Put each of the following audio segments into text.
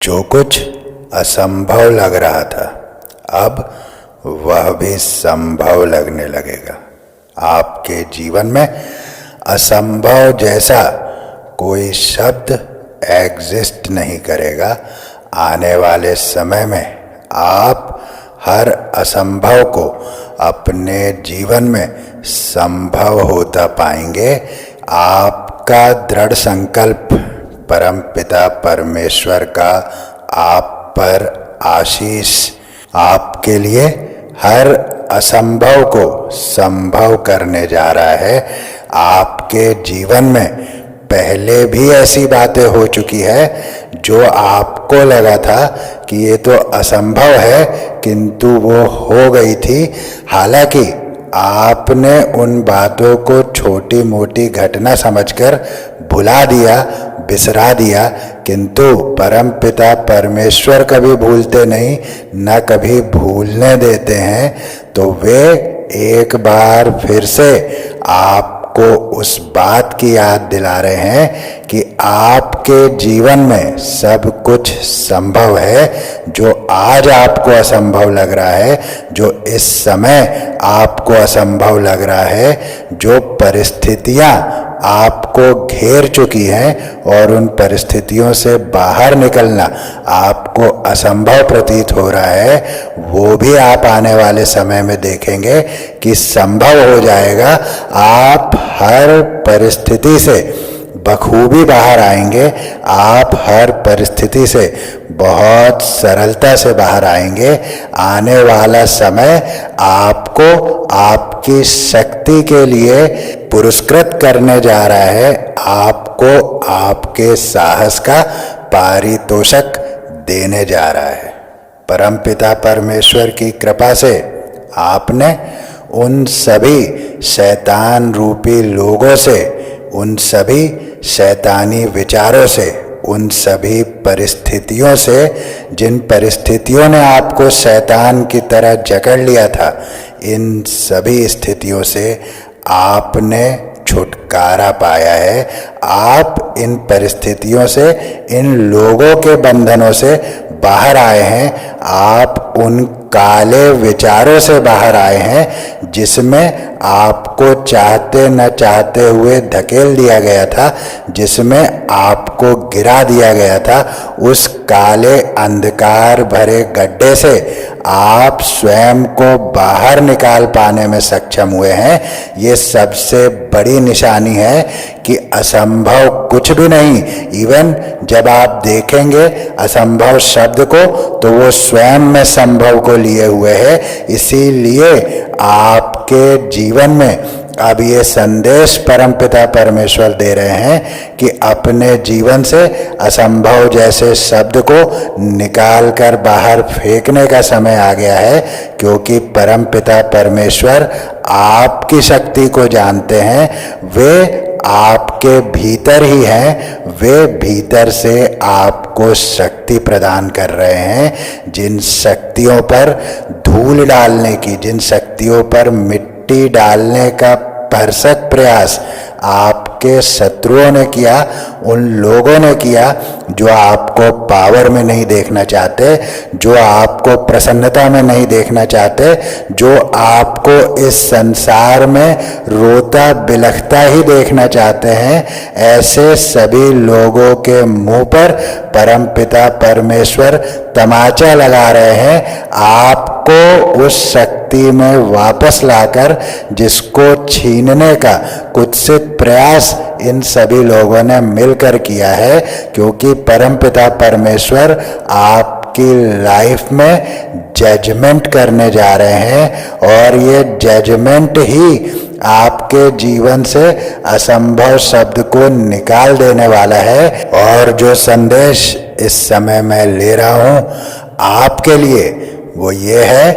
जो कुछ असंभव लग रहा था अब वह भी संभव लगने लगेगा। आपके जीवन में असंभव जैसा कोई शब्द एग्जिस्ट नहीं करेगा। आने वाले समय में आप हर असंभव को अपने जीवन में संभव होता पाएंगे। आपका दृढ़ संकल्प परमपिता परमेश्वर का आप पर आशीष आपके लिए हर असंभव को संभव करने जा रहा है। आपके जीवन में पहले भी ऐसी बातें हो चुकी है जो आपको लगा था कि ये तो असंभव है, किंतु वो हो गई थी। हालांकि आपने उन बातों को छोटी मोटी घटना समझकर भुला दिया, बिसरा दिया, किंतु परमपिता परमेश्वर कभी भूलते नहीं, न कभी भूलने देते हैं। तो वे एक बार फिर से आपको उस बात की याद दिला रहे हैं कि आपके जीवन में सब कुछ संभव है। जो आज आपको असंभव लग रहा है, जो इस समय आपको असंभव लग रहा है, जो परिस्थितियां आपको घेर चुकी हैं और उन परिस्थितियों से बाहर निकलना आपको असंभव प्रतीत हो रहा है, वो भी आप आने वाले समय में देखेंगे कि संभव हो जाएगा। आप हर परिस्थिति से बखूबी बाहर आएंगे। आप हर परिस्थिति से बहुत सरलता से बाहर आएंगे। आने वाला समय आपको आपकी शक्ति के लिए पुरस्कृत करने जा रहा है। आपको आपके साहस का पारितोषिक देने जा रहा है। परमपिता परमेश्वर की कृपा से आपने उन सभी शैतान रूपी लोगों से, उन सभी शैतानी विचारों से, उन सभी परिस्थितियों से, जिन परिस्थितियों ने आपको शैतान की तरह जकड़ लिया था, इन सभी स्थितियों से आपने छुटकारा पाया है। आप इन परिस्थितियों से, इन लोगों के बंधनों से बाहर आए हैं। आप उन काले विचारों से बाहर आए हैं जिसमें आपको चाहते न चाहते हुए धकेल दिया गया था, जिसमें आपको गिरा दिया गया था। उस काले अंधकार भरे गड्ढे से आप स्वयं को बाहर निकाल पाने में सक्षम हुए हैं। ये सबसे बड़ी निशानी है कि असंभव कुछ भी नहीं। इवन जब आप देखेंगे असंभव शब्द को, तो वो स्वयं में संभव को लिए हुए है। इसीलिए आपके जीवन में अब ये संदेश परमपिता परमेश्वर दे रहे हैं कि अपने जीवन से असंभव जैसे शब्द को निकाल कर बाहर फेंकने का समय आ गया है, क्योंकि परमपिता परमेश्वर आपकी शक्ति को जानते हैं। वे आपके भीतर ही हैं। वे भीतर से आपको शक्ति प्रदान कर रहे हैं। जिन शक्तियों पर धूल डालने की, जिन शक्तियों पर मिट्टी डालने का भरसक प्रयास आपके शत्रुओं ने किया, उन लोगों ने किया जो आपको पावर में नहीं देखना चाहते, जो आपको प्रसन्नता में नहीं देखना चाहते, जो आपको इस संसार में रोता बिलखता ही देखना चाहते हैं, ऐसे सभी लोगों के मुंह पर परमपिता परमेश्वर तमाचा लगा रहे हैं। आपको उस शक्ति में वापस लाकर, जिसको छीनने का कुत्सित प्रयास इन सभी लोगों ने मिलकर किया है, क्योंकि परमपिता परमेश्वर आपकी लाइफ में जजमेंट करने जा रहे हैं और ये जजमेंट ही आपके जीवन से असंभव शब्द को निकाल देने वाला है। और जो संदेश इस समय मैं ले रहा हूं आपके लिए, वो ये है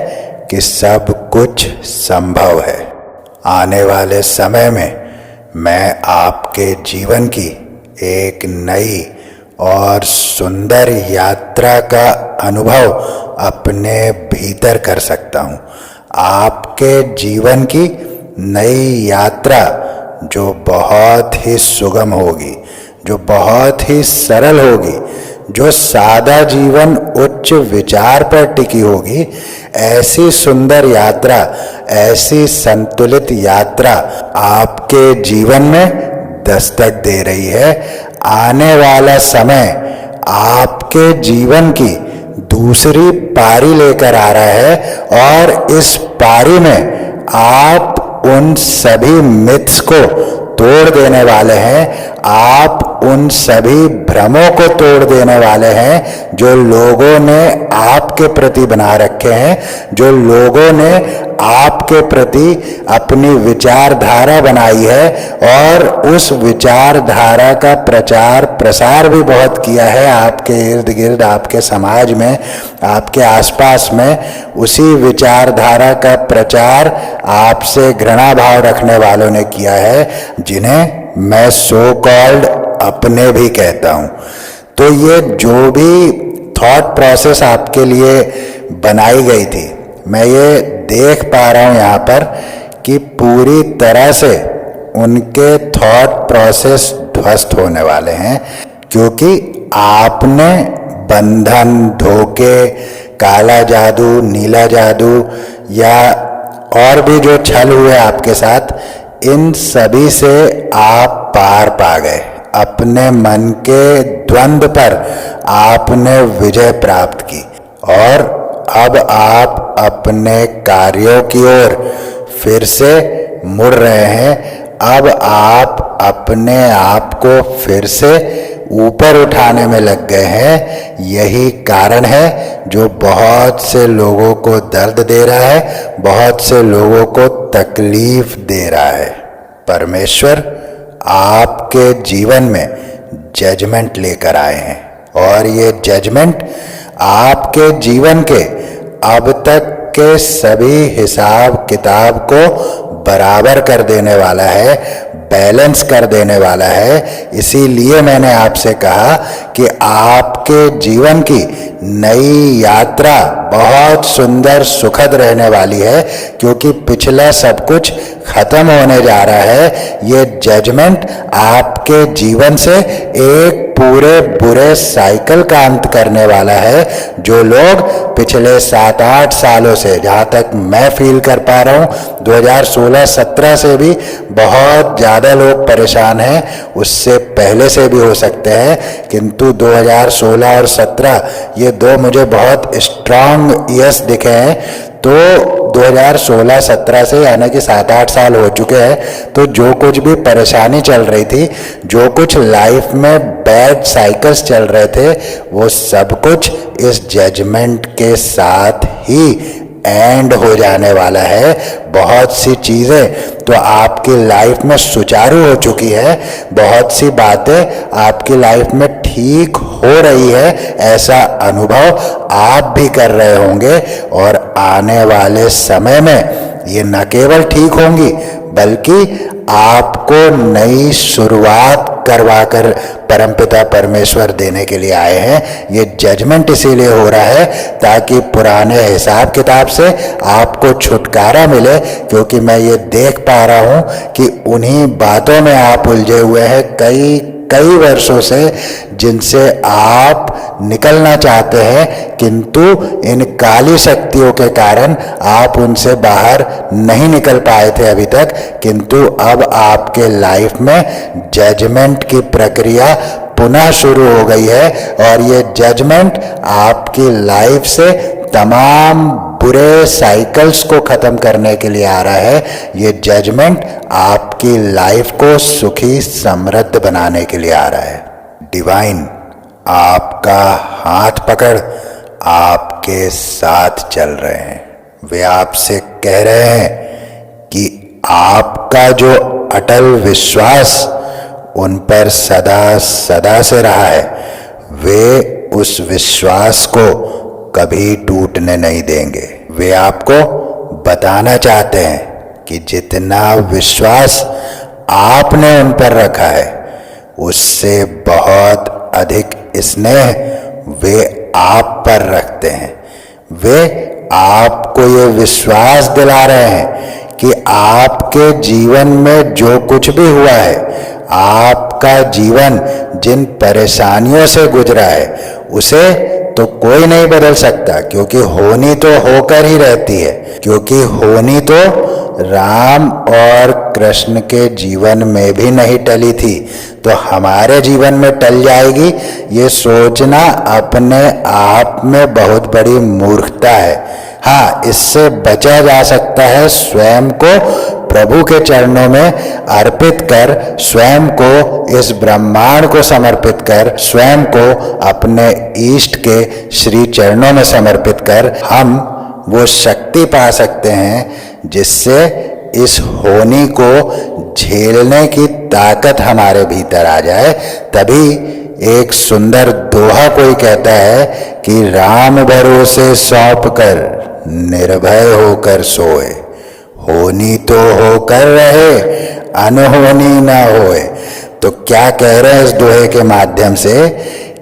कि सब कुछ संभव है। आने वाले समय में मैं आपके जीवन की एक नई और सुंदर यात्रा का अनुभव अपने भीतर कर सकता हूँ। आपके जीवन की नई यात्रा जो बहुत ही सुगम होगी, जो बहुत ही सरल होगी, जो सादा जीवन उच्च विचार पर टिकी होगी, ऐसी सुंदर यात्रा, ऐसी संतुलित यात्रा आपके जीवन में दस्तक दे रही है। आने वाला समय आपके जीवन की दूसरी पारी लेकर आ रहा है और इस पारी में आप उन सभी मिथ्स को तोड़ देने वाले हैं, आप उन सभी भ्रमों को तोड़ देने वाले हैं जो लोगों ने आपके प्रति बना रखे हैं, जो लोगों ने आपके प्रति अपनी विचारधारा बनाई है और उस विचारधारा का प्रचार प्रसार भी बहुत किया है आपके इर्द गिर्द, आपके समाज में, आपके आसपास में। उसी विचारधारा का प्रचार आपसे घृणा भाव रखने वालों ने किया है, जिन्हें मैं सो कॉल्ड अपने भी कहता हूं। तो ये जो भी थॉट प्रोसेस आपके लिए बनाई गई थी, मैं ये देख पा रहा हूं यहाँ पर कि पूरी तरह से उनके थॉट प्रोसेस ध्वस्त होने वाले हैं, क्योंकि आपने बंधन, धोखे, काला जादू, नीला जादू या और भी जो छल हुए आपके साथ, इन सभी से आप पार पा गए। अपने मन के द्वंद्व पर आपने विजय प्राप्त की और अब आप अपने कार्यों की ओर फिर से मुड़ रहे हैं। अब आप अपने आप को फिर से ऊपर उठाने में लग गए हैं। यही कारण है जो बहुत से लोगों को दर्द दे रहा है, बहुत से लोगों को तकलीफ दे रहा है। परमेश्वर आपके जीवन में जजमेंट लेकर आए हैं और ये जजमेंट आपके जीवन के अब तक के सभी हिसाब किताब को बराबर कर देने वाला है, बैलेंस कर देने वाला है। इसीलिए मैंने आपसे कहा कि आपके जीवन की नई यात्रा बहुत सुंदर, सुखद रहने वाली है, क्योंकि पिछला सब कुछ खत्म होने जा रहा है। ये जजमेंट आपके जीवन से एक पूरे बुरे साइकिल का अंत करने वाला है। जो लोग पिछले 7-8 सालों से, जहाँ तक मैं फील कर पा रहा हूँ, 2016-17 से भी बहुत ज़्यादा लोग परेशान हैं, उससे पहले से भी हो सकते हैं, किंतु 2016 और 17 ये दो मुझे बहुत स्ट्रांग ईयर्स दिखे हैं। तो 2016-17 से यानी कि 7-8 साल हो चुके हैं। तो जो कुछ भी परेशानी चल रही थी, जो कुछ लाइफ में बैड साइकिल्स चल रहे थे, वो सब कुछ इस जजमेंट के साथ ही एंड हो जाने वाला है। बहुत सी चीज़ें तो आपकी लाइफ में सुचारू हो चुकी है, बहुत सी बातें आपकी लाइफ में ठीक हो रही है, ऐसा अनुभव आप भी कर रहे होंगे। और आने वाले समय में ये न केवल ठीक होंगी, बल्कि आपको नई शुरुआत करवाकर परमपिता परमेश्वर देने के लिए आए हैं। ये जजमेंट इसीलिए हो रहा है ताकि पुराने हिसाब किताब से आपको छुटकारा मिले, क्योंकि मैं ये देख पा रहा हूँ कि उन्हीं बातों में आप उलझे हुए हैं कई वर्षों से, जिनसे आप निकलना चाहते हैं, किंतु इन काली शक्तियों के कारण आप उनसे बाहर नहीं निकल पाए थे अभी तक। किंतु अब आपके लाइफ में जजमेंट की प्रक्रिया पुनः शुरू हो गई है और ये जजमेंट आपकी लाइफ से तमाम बुरे साइकिल्स को खत्म करने के लिए आ रहा है। ये जजमेंट आपकी लाइफ को सुखी समृद्ध बनाने के लिए आ रहा है। डिवाइन आपका हाथ पकड़ आपके साथ चल रहे हैं। वे आपसे कह रहे हैं कि आपका जो अटल विश्वास उन पर सदा सदा से रहा है, वे उस विश्वास को कभी टूटने नहीं देंगे। वे आपको बताना चाहते हैं कि जितना विश्वास आपने उन पर रखा है, उससे बहुत अधिक स्नेह वे आप पर रखते हैं। वे आपको ये विश्वास दिला रहे हैं कि आपके जीवन में जो कुछ भी हुआ है, आपका जीवन जिन परेशानियों से गुजरा है, उसे तो कोई नहीं बदल सकता, क्योंकि होनी तो होकर ही रहती है, क्योंकि होनी तो राम और कृष्ण के जीवन में भी नहीं टली थी, तो हमारे जीवन में टल जाएगी, ये सोचना अपने आप में बहुत बड़ी मूर्खता है। हाँ, इससे बचा जा सकता है स्वयं को प्रभु के चरणों में अर्पित कर, स्वयं को इस ब्रह्मांड को समर्पित कर, स्वयं को अपने इष्ट के श्री चरणों में समर्पित कर हम वो शक्ति पा सकते हैं जिससे इस होनी को झेलने की ताकत हमारे भीतर आ जाए। तभी एक सुंदर दोहा कोई कहता है कि राम भरोसे सौंप कर निर्भय होकर सोए, होनी तो होकर रहे अनहोनी ना होए। तो क्या कह रहे हैं इस दोहे के माध्यम से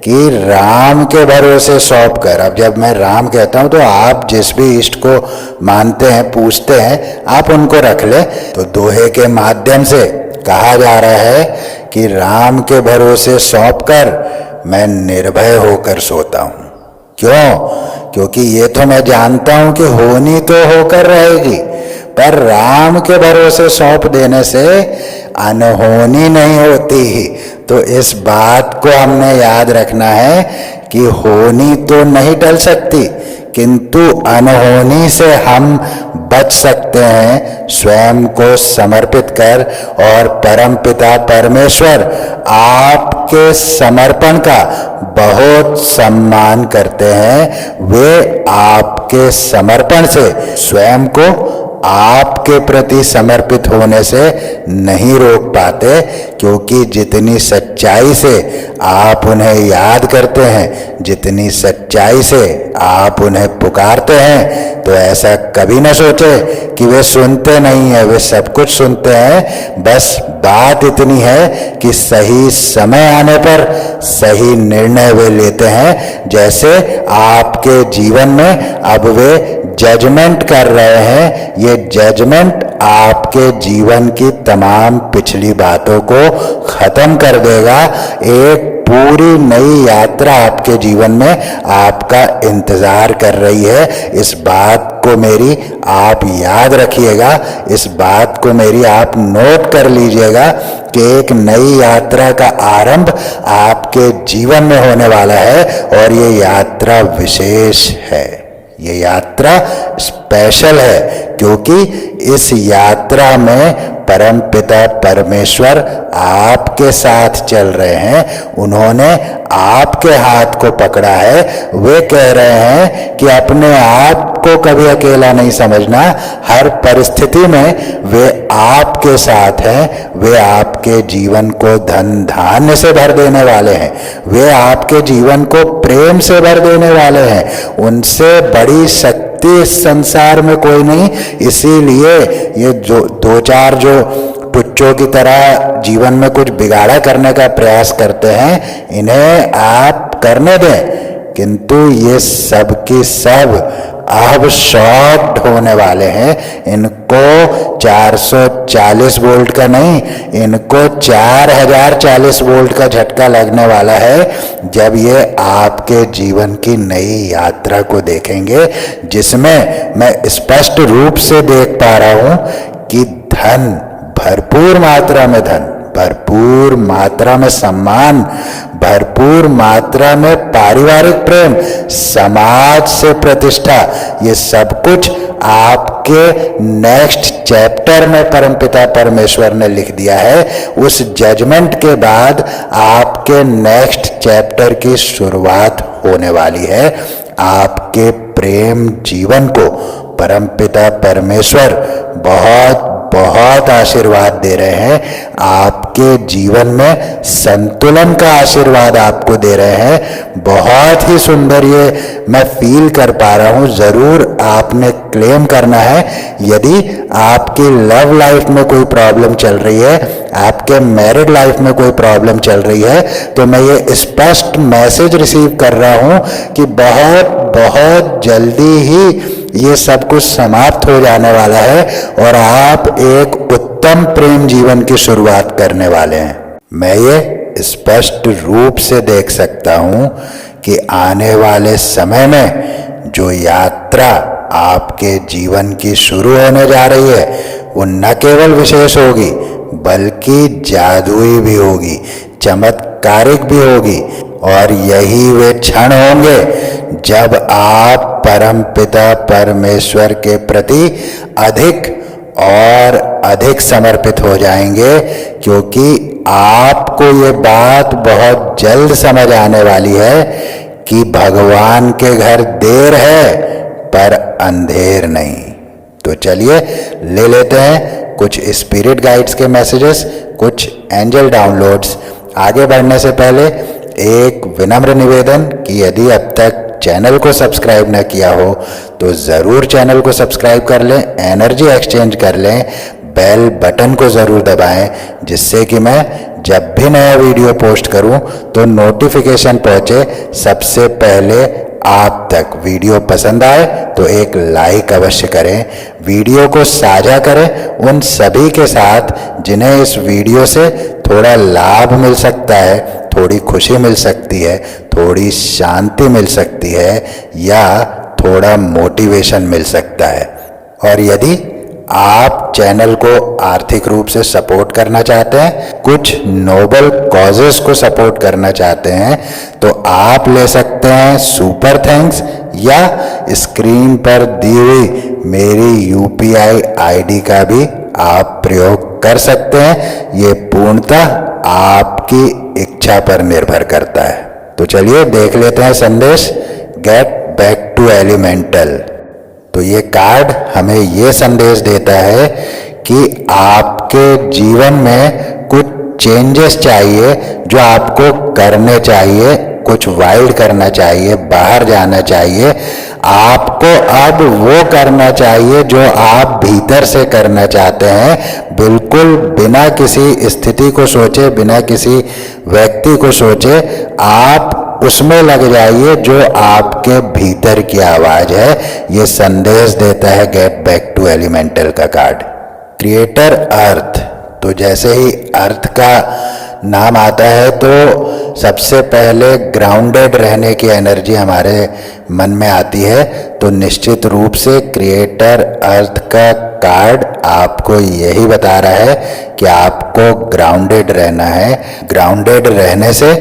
कि राम के भरोसे सौंप कर। अब जब मैं राम कहता हूं तो आप जिस भी इष्ट को मानते हैं, पूजते हैं, आप उनको रख ले। तो दोहे के माध्यम से कहा जा रहा है कि राम के भरोसे सौंप कर मैं निर्भय होकर सोता हूं। क्यों? क्योंकि ये तो मैं जानता हूं कि होनी तो होकर रहेगी, पर राम के भरोसे सौंप देने से अनहोनी नहीं होती ही। तो इस बात को हमने याद रखना है कि होनी तो नहीं टल सकती, किंतु अनहोनी से हम बच सकते हैं स्वयं को समर्पित कर। और परमपिता परमेश्वर आपके समर्पण का बहुत सम्मान करते हैं। वे आपके समर्पण से स्वयं को आपके प्रति समर्पित होने से नहीं रोक पाते, क्योंकि जितनी सच्चाई से आप उन्हें याद करते हैं, जितनी सच्चाई से आप उन्हें पुकारते हैं, तो ऐसा कभी न सोचे कि वे सुनते नहीं है। वे सब कुछ सुनते हैं, बस बात इतनी है कि सही समय आने पर सही निर्णय वे लेते हैं। जैसे आपके जीवन में अब वे जजमेंट कर रहे हैं, ये जजमेंट आपके जीवन की तमाम पिछली बातों को खत्म कर देगा। एक पूरी नई यात्रा आपके जीवन में आपका इंतजार कर रही है। इस बात को मेरी आप याद रखिएगा, इस बात को मेरी आप नोट कर लीजिएगा कि एक नई यात्रा का आरंभ आपके जीवन में होने वाला है, और ये यात्रा विशेष है, ये यात्रा स्पेशल है, क्योंकि इस यात्रा में परमपिता परमेश्वर आपके साथ चल रहे हैं। उन्होंने आपके हाथ को पकड़ा है। वे कह रहे हैं कि अपने आप को कभी अकेला नहीं समझना, हर परिस्थिति में वे आपके साथ हैं। वे आपके जीवन को धन धान्य से भर देने वाले हैं, वे आपके जीवन को प्रेम से भर देने वाले हैं। उनसे बड़ी शक्ति इस संसार में कोई नहीं। इसीलिए ये जो दो चार जो टुच्चों की तरह जीवन में कुछ बिगाड़ा करने का प्रयास करते हैं, इन्हें आप करने दें, किंतु ये सब की सब अब शॉर्ट होने वाले हैं। इनको 440 वोल्ट का नहीं, इनको 4040 वोल्ट का झटका लगने वाला है, जब ये आपके जीवन की नई यात्रा को देखेंगे, जिसमें मैं स्पष्ट रूप से देख पा रहा हूं कि धन, भरपूर मात्रा में धन, भरपूर मात्रा में सम्मान, भरपूर मात्रा में पारिवारिक प्रेम, समाज से प्रतिष्ठा, ये सब कुछ आपके नेक्स्ट चैप्टर में परमपिता परमेश्वर ने लिख दिया है। उस जजमेंट के बाद आपके नेक्स्ट चैप्टर की शुरुआत होने वाली है। आपके प्रेम जीवन को परमपिता परमेश्वर बहुत बहुत आशीर्वाद दे रहे हैं। आपके जीवन में संतुलन का आशीर्वाद आपको दे रहे हैं। बहुत ही सुंदर ये मैं फील कर पा रहा हूँ। जरूर आपने क्लेम करना है। यदि आपकी लव लाइफ में कोई प्रॉब्लम चल रही है, आपके मैरिड लाइफ में कोई प्रॉब्लम चल रही है, तो मैं ये स्पष्ट मैसेज रिसीव कर रहा हूँ कि बहुत बहुत जल्दी ही ये सब कुछ समाप्त हो जाने वाला है और आप एक उत्तम प्रेम जीवन की शुरुआत करने वाले हैं। मैं ये स्पष्ट रूप से देख सकता हूं कि आने वाले समय में जो यात्रा आपके जीवन की शुरू होने जा रही है वो न केवल विशेष होगी बल्कि जादुई भी होगी, चमत्कारिक भी होगी। और यही वे क्षण होंगे जब आप परमपिता परमेश्वर के प्रति अधिक और अधिक समर्पित हो जाएंगे, क्योंकि आपको ये बात बहुत जल्द समझ आने वाली है कि भगवान के घर देर है पर अंधेर नहीं। तो चलिए ले लेते हैं कुछ स्पिरिट गाइड्स के मैसेजेस, कुछ एंजल डाउनलोड्स। आगे बढ़ने से पहले एक विनम्र निवेदन कि यदि अब तक चैनल को सब्सक्राइब न किया हो तो ज़रूर चैनल को सब्सक्राइब कर लें, एनर्जी एक्सचेंज कर लें, बेल बटन को ज़रूर दबाएं, जिससे कि मैं जब भी नया वीडियो पोस्ट करूं तो नोटिफिकेशन पहुंचे सबसे पहले आप तक। वीडियो पसंद आए तो एक लाइक अवश्य करें, वीडियो को साझा करें उन सभी के साथ जिन्हें इस वीडियो से थोड़ा लाभ मिल सकता है, थोड़ी खुशी मिल सकती है, थोड़ी शांति मिल सकती है या थोड़ा मोटिवेशन मिल सकता है। और यदि आप चैनल को आर्थिक रूप से सपोर्ट करना चाहते हैं, कुछ नोबल कॉजेस को सपोर्ट करना चाहते हैं, तो आप ले सकते हैं सुपर थैंक्स या स्क्रीन पर दी हुई मेरी UPI ID का भी आप प्रयोग कर सकते हैं। ये पूर्णतः आपकी इच्छा पर निर्भर करता है। तो चलिए देख लेते हैं संदेश, गेट बैक टू एलिमेंटल। तो ये कार्ड हमें ये संदेश देता है कि आपके जीवन में कुछ चेंजेस चाहिए जो आपको करने चाहिए, कुछ वाइल्ड करना चाहिए, बाहर जाना चाहिए। आपको अब वो करना चाहिए जो आप भीतर से करना चाहते हैं, बिल्कुल बिना किसी स्थिति को सोचे, बिना किसी व्यक्ति को सोचे। आप उसमें लग जाइए जो आपके भीतर की आवाज है। ये संदेश देता है गेट बैक टू एलिमेंटल का कार्ड। क्रिएटर अर्थ, तो जैसे ही अर्थ का नाम आता है तो सबसे पहले ग्राउंडेड रहने की एनर्जी हमारे मन में आती है। तो निश्चित रूप से क्रिएटर अर्थ का कार्ड आपको यही बता रहा है कि आपको ग्राउंडेड रहना है। ग्राउंडेड रहने से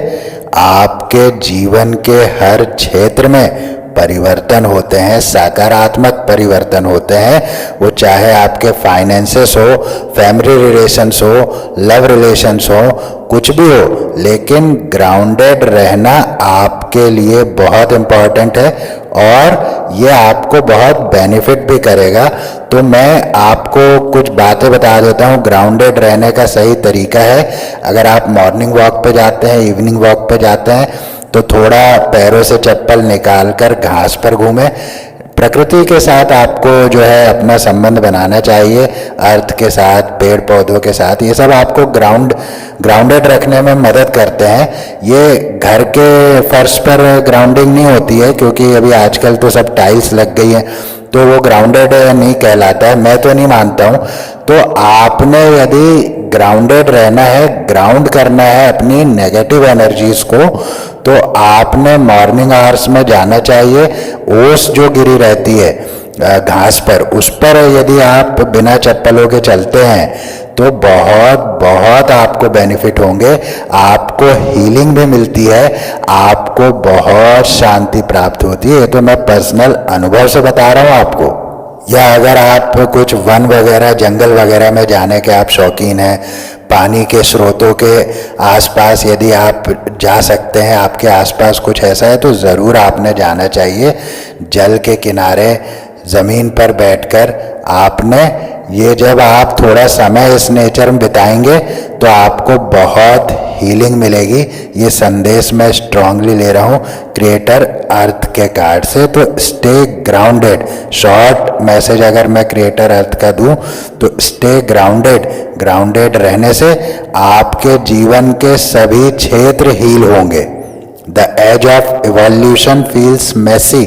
आपके जीवन के हर क्षेत्र में परिवर्तन होते हैं, सकारात्मक परिवर्तन होते हैं। वो चाहे आपके फाइनेंसेस हो, फैमिली रिलेशंस हो, लव रिलेशंस हो, कुछ भी हो, लेकिन ग्राउंडेड रहना आपके लिए बहुत इम्पॉर्टेंट है और ये आपको बहुत बेनिफिट भी करेगा। तो मैं आपको कुछ बातें बता देता हूँ ग्राउंडेड रहने का सही तरीका है। अगर आप मॉर्निंग वॉक पे जाते हैं, इवनिंग वॉक पे जाते हैं, तो थोड़ा पैरों से चप्पल निकाल कर घास पर घूमें। प्रकृति के साथ आपको जो है अपना संबंध बनाना चाहिए, अर्थ के साथ, पेड़ पौधों के साथ। ये सब आपको ग्राउंडेड रखने में मदद करते हैं। ये घर के फर्श पर ग्राउंडिंग नहीं होती है, क्योंकि अभी आजकल तो सब टाइल्स लग गई हैं, तो वो ग्राउंडेड नहीं कहलाता है, मैं तो नहीं मानता हूँ। तो आपने यदि ग्राउंडेड रहना है, ग्राउंड करना है अपनी नेगेटिव एनर्जीज को, तो आपने मॉर्निंग आवर्स में जाना चाहिए। ओस जो गिरी रहती है घास पर, उस पर यदि आप बिना चप्पलों के चलते हैं तो बहुत बहुत आपको बेनिफिट होंगे। आपको हीलिंग भी मिलती है, आपको बहुत शांति प्राप्त होती है। ये तो मैं पर्सनल अनुभव से बता रहा हूँ आपको। या अगर आप कुछ वन वगैरह, जंगल वगैरह में जाने के आप शौकीन हैं, पानी के स्रोतों के आसपास यदि आप जा सकते हैं, आपके आसपास कुछ ऐसा है, तो ज़रूर आपने जाना चाहिए। जल के किनारे ज़मीन पर बैठकर आपने ये, जब आप थोड़ा समय इस नेचर में बिताएंगे तो आपको बहुत हीलिंग मिलेगी। ये संदेश मैं स्ट्रांगली ले रहा हूँ क्रिएटर अर्थ के कार्ड से। तो स्टे ग्राउंडेड, शॉर्ट मैसेज अगर मैं क्रिएटर अर्थ का दूं तो स्टे ग्राउंडेड। ग्राउंडेड रहने से आपके जीवन के सभी क्षेत्र हील होंगे। The age of evolution feels messy.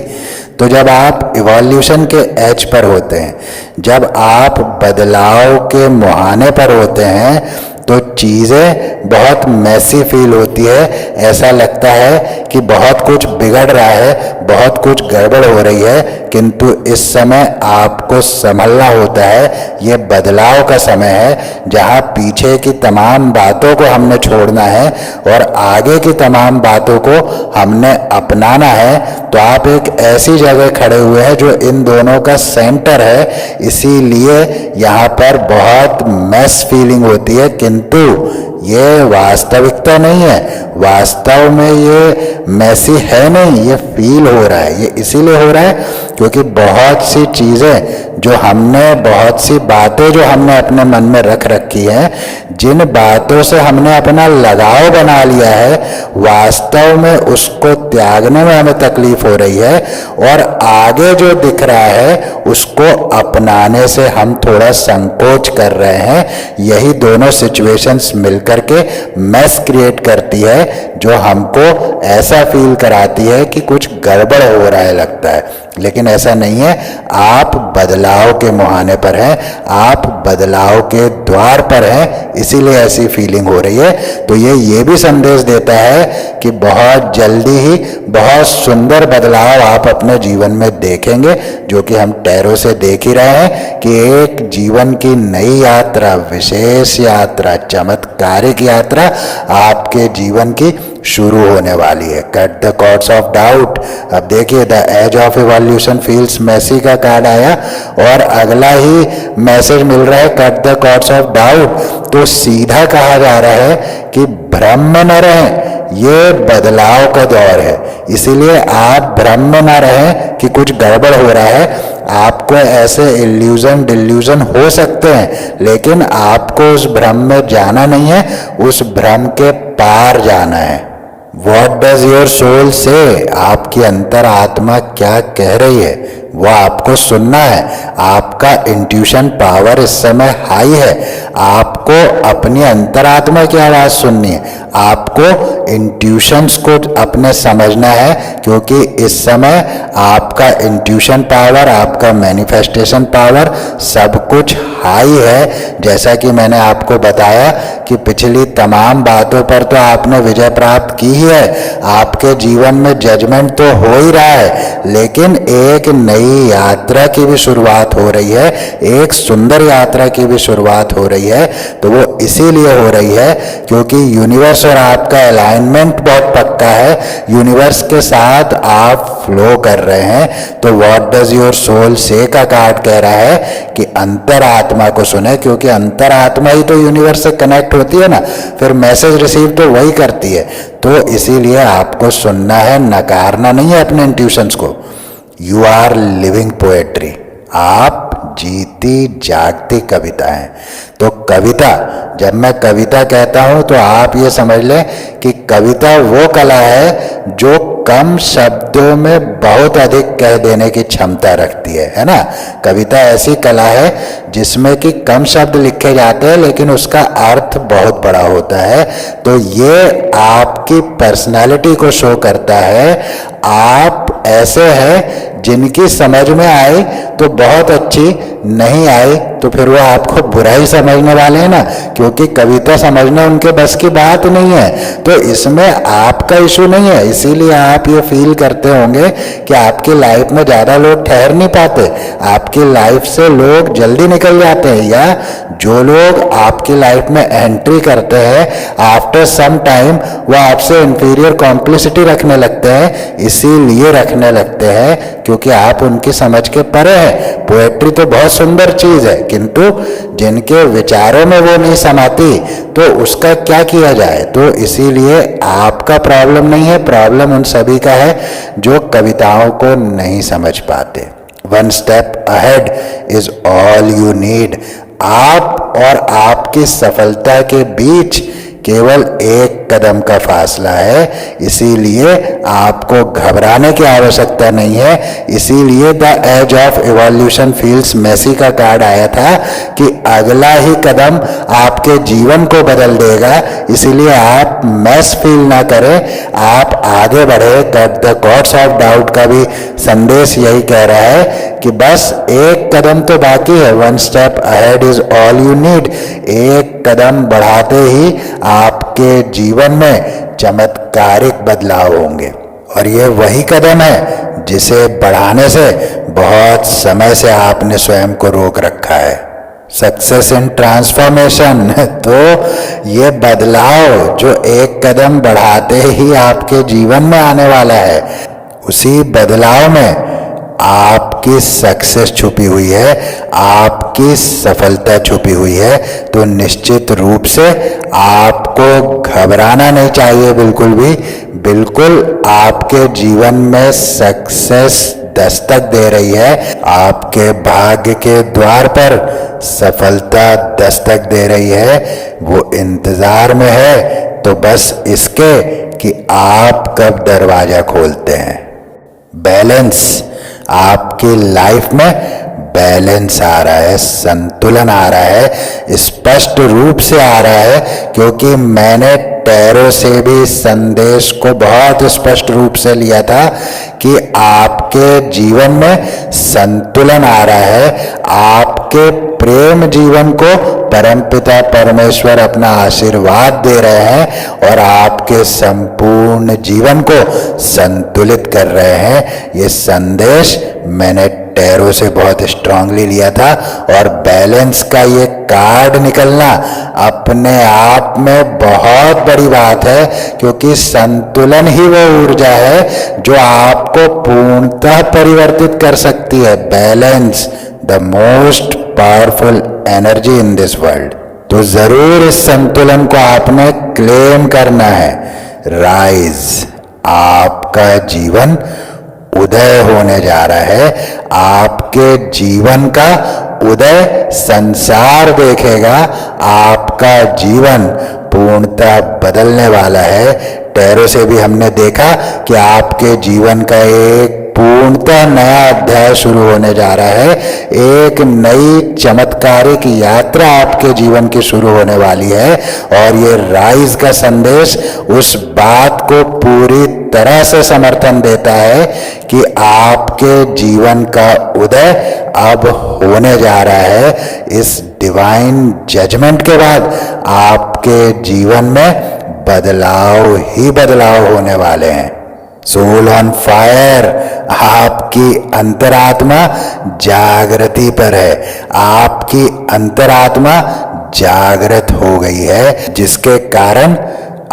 तो जब आप इवोल्यूशन के एज पर होते हैं, जब आप बदलाव के मुहाने पर होते हैं, तो चीज़ें बहुत मैसी फील होती है। ऐसा लगता है कि बहुत कुछ बिगड़ रहा है, बहुत कुछ गड़बड़ हो रही है, किंतु इस समय आपको संभलना होता है। ये बदलाव का समय है जहाँ पीछे की तमाम बातों को हमने छोड़ना है और आगे की तमाम बातों को हमने अपनाना है। तो आप एक ऐसी जगह खड़े हुए हैं जो इन दोनों का सेंटर है, इसीलिए यहाँ पर बहुत मैस फीलिंग होती है, किंतु ये वास्तविकता नहीं है। वास्तव में ये मैसी है नहीं, ये फील हो रहा है। ये इसीलिए हो रहा है क्योंकि बहुत सी चीज़ें जो हमने, बहुत सी बातें जो हमने अपने मन में रख रखी हैं, जिन बातों से हमने अपना लगाव बना लिया है, वास्तव में उसको त्यागने में हमें तकलीफ हो रही है और आगे जो दिख रहा है उसको अपनाने से हम थोड़ा संकोच कर रहे हैं। यही दोनों सिचुएशंस मिलकर के मैस क्रिएट करती है जो हमको ऐसा फील कराती है कि कुछ गड़बड़ हो रहा है लगता है, लेकिन ऐसा नहीं है। आप बदलाव के मुहाने पर हैं, आप बदलाव के द्वार पर हैं, इसीलिए ऐसी फीलिंग हो रही है। तो ये भी संदेश देता है कि बहुत जल्दी ही बहुत सुंदर बदलाव आप अपने जीवन में देखेंगे, जो कि हम टैरो से देख ही रहे हैं कि एक जीवन की नई यात्रा, विशेष यात्रा, चमत्कारिक यात्रा आपके जीवन की शुरू होने वाली है। Cut the cords of doubt. अब देखिए, the age of evolution feels messy का कार्ड आया और अगला ही मैसेज मिल रहा है, cut the cords of doubt. तो सीधा कहा जा रहा है कि भ्रम में न रहें, ये बदलाव का दौर है, इसीलिए आप भ्रम में न रहें कि कुछ गड़बड़ हो रहा है। आपको ऐसे इल्यूजन डिल्यूजन हो सकते हैं, लेकिन आपको उस भ्रम में जाना नहीं है, उस भ्रम के पार जाना है। What does your soul say? आपकी अंतर आत्मा क्या कह रही है, वो आपको सुनना है। आपका इंट्यूशन पावर इस समय हाई है। आपको अपनी अंतरात्मा की आवाज सुननी है, आपको इंट्यूशंस को अपने समझना है, क्योंकि इस समय आपका इंट्यूशन पावर, आपका मैनिफेस्टेशन पावर सब कुछ हाई है। जैसा कि मैंने आपको बताया कि पिछली तमाम बातों पर तो आपने विजय प्राप्त की ही है, आपके जीवन में जजमेंट तो हो ही रहा है, लेकिन एक नई यात्रा की भी शुरुआत हो रही है, एक सुंदर यात्रा की भी शुरुआत हो रही है। तो वो इसीलिए हो रही है क्योंकि यूनिवर्स और आपका अलाइनमेंट बहुत पक्का है, यूनिवर्स के साथ आप फ्लो कर रहे हैं। तो व्हाट डज योर सोल से का कार्ड कह रहा है कि अंतरात्मा को सुने, क्योंकि अंतरात्मा ही तो यूनिवर्स से कनेक्ट होती है ना, फिर मैसेज रिसीव तो वही करती है। तो इसीलिए आपको सुनना है, नकारना नहीं है अपने इंट्यूशंस को। यू आर लिविंग पोएट्री, आप जीती जागती कविता है। तो कविता, जब मैं कविता कहता हूं तो आप ये समझ लें कि कविता वो कला है जो कम शब्दों में बहुत अधिक कह देने की क्षमता रखती है ना। कविता ऐसी कला है जिसमें कि कम शब्द लिखे जाते हैं लेकिन उसका अर्थ बहुत बड़ा होता है। तो ये आपकी पर्सनालिटी को शो करता है। आप ऐसे हैं जिनकी समझ में आई तो बहुत अच्छी, नहीं आई तो फिर वो आपको बुरा ही समझने वाले हैं ना, क्योंकि कविता समझना उनके बस की बात नहीं है। तो इसमें आपका इशू नहीं है, इसीलिए आप ये फील करते होंगे कि आपकी लाइफ में ज़्यादा लोग ठहर नहीं पाते, आपकी लाइफ से लोग जल्दी निकल जाते हैं, या जो लोग आपकी लाइफ में एंट्री करते हैं आफ्टर सम टाइम वो आपसे इंफीरियर कॉम्प्लिसिटी रखने लगते हैं। इसीलिए रखने लगते हैं क्योंकि आप उनकी समझ के परे हैं। पोएट्री तो बहुत सुंदर चीज़ है, किंतु जिनके विचारों में वो नहीं समाती तो उसका क्या किया जाए। तो इसीलिए आपका प्रॉब्लम नहीं है, प्रॉब्लम उन सभी का है जो कविताओं को नहीं समझ पाते। One step ahead is all you need. आप और आपकी सफलता के बीच केवल एक कदम का फासला है, इसीलिए आपको घबराने की आवश्यकता नहीं है। इसीलिए the age of evolution feels messy का कार्ड आया था कि अगला ही कदम आपके जीवन को बदल देगा। इसीलिए आप मैस फील ना करें, आप आगे बढ़े। Cut the cords of doubt का भी संदेश यही कह रहा है कि बस एक कदम तो बाकी है। One step ahead is all you need. एक कदम बढ़ाते ही आपके जीवन में चमत्कारिक बदलाव होंगे। और ये वही कदम है जिसे बढ़ाने से बहुत समय से आपने स्वयं को रोक रखा है। सक्सेस इन ट्रांसफॉर्मेशन, तो ये बदलाव जो एक कदम बढ़ाते ही आपके जीवन में आने वाला है, उसी बदलाव में आपकी सक्सेस छुपी हुई है, आपकी सफलता छुपी हुई है। तो निश्चित रूप से आपको घबराना नहीं चाहिए बिल्कुल भी। बिल्कुल आपके जीवन में सक्सेस दस्तक दे रही है, आपके भाग्य के द्वार पर सफलता दस्तक दे रही है। वो इंतजार में है तो बस इसके कि आप कब दरवाजा खोलते हैं। बैलेंस, आपकी लाइफ में बैलेंस आ रहा है, संतुलन आ रहा है, स्पष्ट रूप से आ रहा है, क्योंकि मैंने टैरो से भी संदेश को बहुत स्पष्ट रूप से लिया था कि आपके जीवन में संतुलन आ रहा है। आपके प्रेम जीवन को परमपिता परमेश्वर अपना आशीर्वाद दे रहे हैं और आपके संपूर्ण जीवन को संतुलित कर रहे हैं। ये संदेश मैंने टैरो से बहुत स्ट्रांगली लिया था। और बैलेंस का ये कार्ड निकलना अपने आप में बहुत बड़ी बात है, क्योंकि संतुलन ही वो ऊर्जा है जो आपको पूर्णतः परिवर्तित कर सकती है। Balance, the most powerful energy in this world. तो जरूर इस संतुलन को आपने क्लेम करना है। राइज, आपका जीवन उदय होने जा रहा है। आपके जीवन का उदय संसार देखेगा। आपका जीवन पूर्णतः बदलने वाला है। टैरो से भी हमने देखा कि आपके जीवन का एक पूर्णतः नया अध्याय शुरू होने जा रहा है। एक नई चमत्कारिक यात्रा आपके जीवन की शुरू होने वाली है। और ये राइज का संदेश उस बात को पूरी तरह से समर्थन देता है कि आपके जीवन का उदय अब होने जा रहा है। इस डिवाइन जजमेंट के बाद आपके जीवन में बदलाव ही बदलाव होने वाले हैं। सोल ऑन फायर, आपकी अंतरात्मा जागृति पर है। आपकी अंतरात्मा जागृत हो गई है, जिसके कारण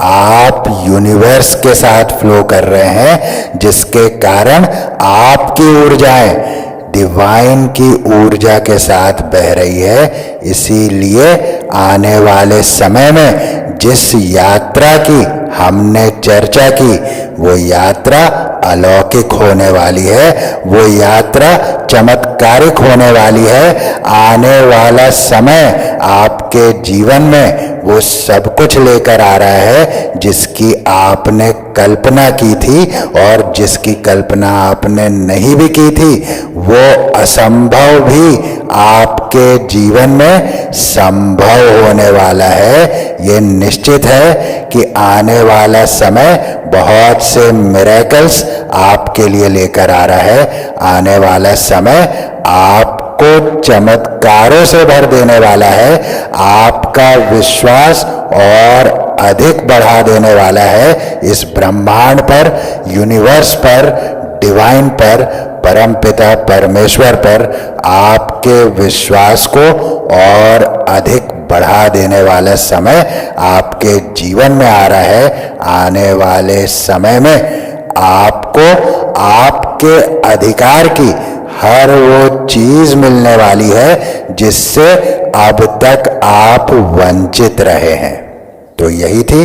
आप यूनिवर्स के साथ फ्लो कर रहे हैं, जिसके कारण आपकी ऊर्जाएं डिवाइन की ऊर्जा के साथ बह रही है। इसीलिए आने वाले समय में जिस यात्रा की हमने चर्चा की, वो यात्रा अलौकिक होने वाली है, वो यात्रा चमत्कारिक होने वाली है। आने वाला समय आपके जीवन में वो सब कुछ लेकर आ रहा है जिसकी आपने कल्पना की थी, और जिसकी कल्पना आपने नहीं भी की थी, वो असंभव भी आपके जीवन में संभव होने वाला है। ये निश्चित है कि आने वाला समय बहुत से मिरेकल्स आपके लिए लेकर आ रहा है। आने वाला समय आपको चमत्कारों से भर देने वाला है। आपका विश्वास और अधिक बढ़ा देने वाला है इस ब्रह्मांड पर, यूनिवर्स पर, डिवाइन पर, परमपिता परमेश्वर पर। आपके विश्वास को और अधिक बढ़ा देने वाला समय आपके जीवन में आ रहा है। आने वाले समय में आपको आपके अधिकार की हर वो चीज मिलने वाली है जिससे अब तक आप वंचित रहे हैं। तो यही थी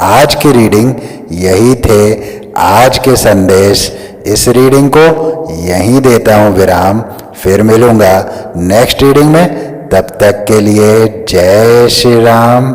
आज की रीडिंग, यही थे आज के संदेश। इस रीडिंग को यहीं देता हूं विराम। फिर मिलूंगा नेक्स्ट रीडिंग में। तब तक के लिए जय श्री राम।